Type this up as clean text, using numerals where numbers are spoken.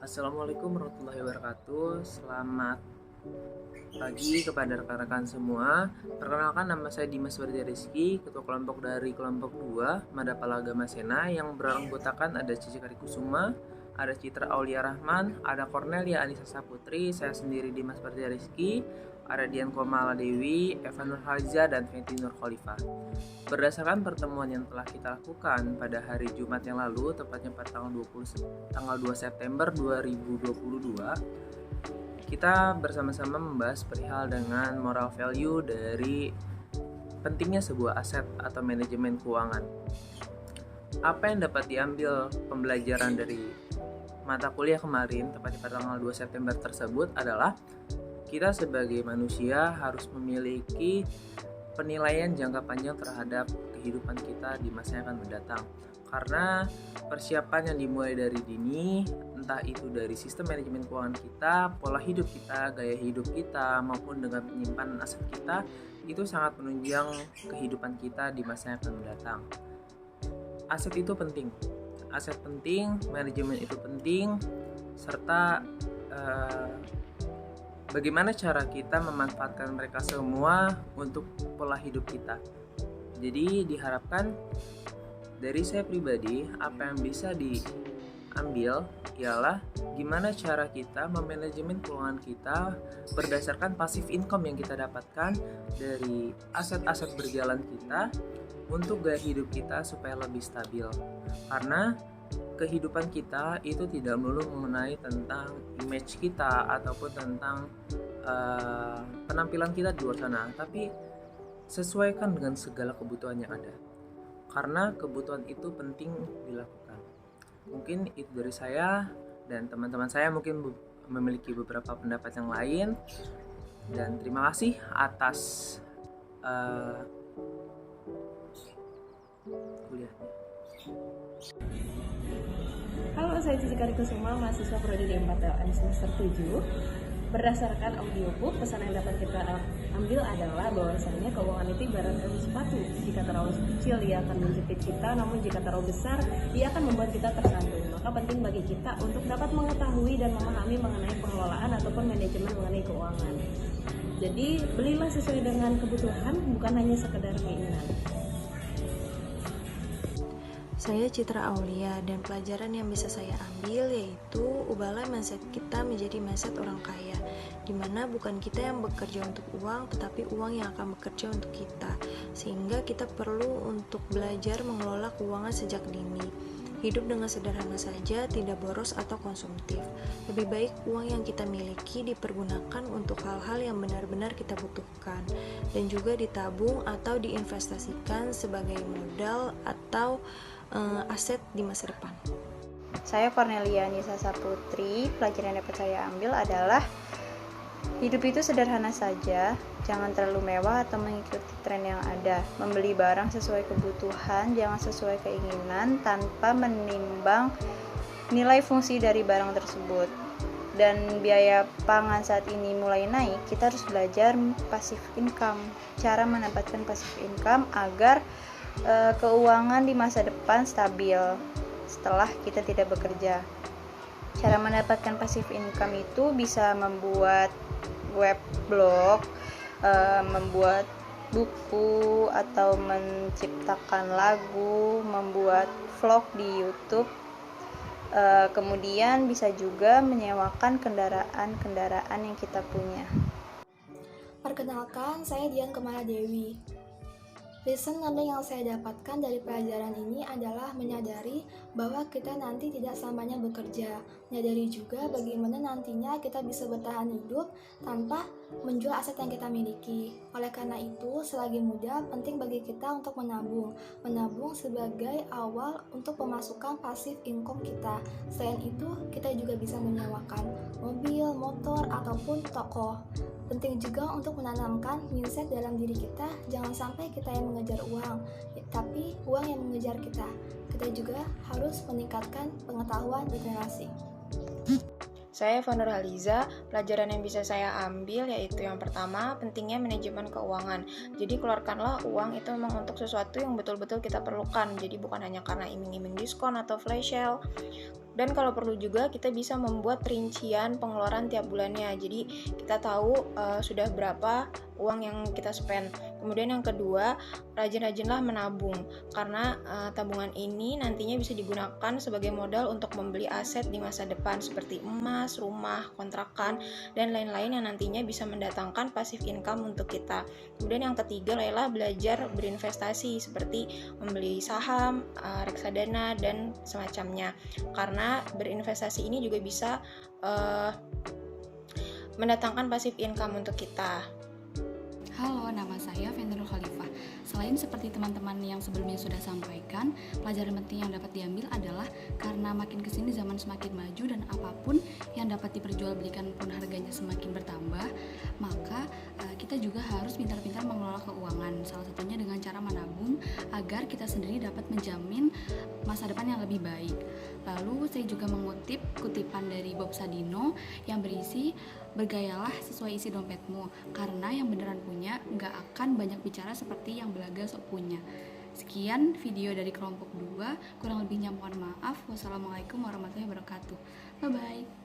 Assalamualaikum warahmatullahi wabarakatuh. Selamat pagi kepada rekan-rekan semua. Perkenalkan, nama saya Dimas Barja Rizky, Ketua Kelompok dari Kelompok 2 Madapala Agama Sena, yang beranggotakan ada Cici Karikusuma, ada Citra Aulia Rahman, ada Cornelia Anissa Saputri, saya sendiri Dimas Barja Rizky, ada Dian Komala Dewi, Eva Nurhaliza, dan Fenty Nur Khalifah. Berdasarkan pertemuan yang telah kita lakukan pada hari Jumat yang lalu, tepatnya pada tanggal 2 September 2022, kita bersama-sama membahas perihal dengan moral value dari pentingnya sebuah aset atau manajemen keuangan. Apa yang dapat diambil pembelajaran dari mata kuliah kemarin, tepatnya pada tanggal 2 September tersebut adalah kita sebagai manusia harus memiliki penilaian jangka panjang terhadap kehidupan kita di masa yang akan mendatang. Karena persiapan yang dimulai dari dini, entah itu dari sistem manajemen keuangan kita, pola hidup kita, gaya hidup kita, maupun dengan penyimpanan aset kita, itu sangat menunjang kehidupan kita di masa yang akan mendatang. Aset itu penting, manajemen itu penting, serta bagaimana cara kita memanfaatkan mereka semua untuk pola hidup kita. Jadi diharapkan dari saya pribadi, apa yang bisa diambil ialah gimana cara kita memanajemen keuangan kita berdasarkan passive income yang kita dapatkan dari aset-aset berjalan kita untuk gaya hidup kita supaya lebih stabil. Karena kehidupan kita itu tidak melulu mengenai tentang image kita ataupun tentang penampilan kita di luar sana, tapi sesuaikan dengan segala kebutuhan yang ada, karena kebutuhan itu penting dilakukan. Mungkin itu dari saya, dan teman-teman saya mungkin memiliki beberapa pendapat yang lain, dan terima kasih atas kuliahnya. Halo, saya Cici Karikusuma, mahasiswa Prodi D4LM semester 7. Berdasarkan audiobook, pesan yang dapat kita ambil adalah bahwasanya keuangan itu ibarat sepatu. Jika terlalu kecil, ia akan menjepit kita, namun jika terlalu besar, ia akan membuat kita tersantung. Maka penting bagi kita untuk dapat mengetahui dan memahami mengenai pengelolaan ataupun manajemen mengenai keuangan. Jadi, belilah sesuai dengan kebutuhan, bukan hanya sekedar keinginan. Saya Citra Aulia, dan pelajaran yang bisa saya ambil yaitu ubahlah mindset kita menjadi mindset orang kaya, dimana bukan kita yang bekerja untuk uang, tetapi uang yang akan bekerja untuk kita, sehingga kita perlu untuk belajar mengelola keuangan sejak dini. Hidup dengan sederhana saja, tidak boros atau konsumtif. Lebih baik uang yang kita miliki dipergunakan untuk hal-hal yang benar-benar kita butuhkan, dan juga ditabung atau diinvestasikan sebagai modal atau aset di masa depan. Saya Cornelia Anissa Saputri. Pelajaran yang dapat saya ambil adalah hidup itu sederhana saja, jangan terlalu mewah atau mengikuti tren yang ada. Membeli barang sesuai kebutuhan, jangan sesuai keinginan, tanpa menimbang nilai fungsi dari barang tersebut. Dan biaya pangan saat ini mulai naik, kita harus belajar passive income, cara mendapatkan passive income agar keuangan di masa depan stabil setelah kita tidak bekerja. Cara mendapatkan passive income itu bisa membuat web blog, membuat buku, atau menciptakan lagu, membuat vlog di YouTube. Kemudian bisa juga menyewakan kendaraan yang kita punya. Perkenalkan, saya Dian Komala Dewi. Lesson learning yang saya dapatkan dari pelajaran ini adalah menyadari bahwa kita nanti tidak selamanya bekerja. Menyadari juga bagaimana nantinya kita bisa bertahan hidup tanpa menjual aset yang kita miliki. Oleh karena itu, selagi muda, penting bagi kita untuk menabung. Menabung sebagai awal untuk pemasukan pasif income kita. Selain itu, kita juga bisa menyewakan mobil, motor, ataupun toko. Penting juga untuk menanamkan mindset dalam diri kita, jangan sampai kita yang mengejar uang, tapi uang yang mengejar kita. Kita juga harus meningkatkan pengetahuan dan relasi. Saya Eva Nurhaliza. Pelajaran yang bisa saya ambil yaitu yang pertama, pentingnya manajemen keuangan. Jadi keluarkanlah uang itu memang untuk sesuatu yang betul-betul kita perlukan. Jadi bukan hanya karena iming-iming diskon atau flash sale. Dan kalau perlu juga kita bisa membuat rincian pengeluaran tiap bulannya. Jadi kita tahu sudah berapa uang yang kita spend. Kemudian yang kedua, rajin-rajinlah menabung, karena tabungan ini nantinya bisa digunakan sebagai modal untuk membeli aset di masa depan seperti emas, rumah, kontrakan, dan lain-lain yang nantinya bisa mendatangkan passive income untuk kita. Kemudian yang ketiga adalah belajar berinvestasi seperti membeli saham, reksadana, dan semacamnya, karena berinvestasi ini juga bisa mendatangkan passive income untuk kita. Halo, nama saya Fenrir Khalifah. Selain seperti teman-teman yang sebelumnya sudah sampaikan, pelajaran penting yang dapat diambil adalah karena makin kesini zaman semakin maju dan apapun yang dapat diperjualbelikan pun harganya semakin bertambah, maka kita juga harus pintar-pintar mengelola keuangan. Salah satunya dengan cara menabung agar kita sendiri dapat menjamin masa depan yang lebih baik. Lalu saya juga mengutip kutipan dari Bob Sadino yang berisi, bergayalah sesuai isi dompetmu, karena yang beneran punya nggak akan banyak bicara seperti yang belaga sok punya. Sekian video dari kelompok 2, kurang lebihnya mohon maaf. Wassalamualaikum warahmatullahi wabarakatuh. Bye-bye.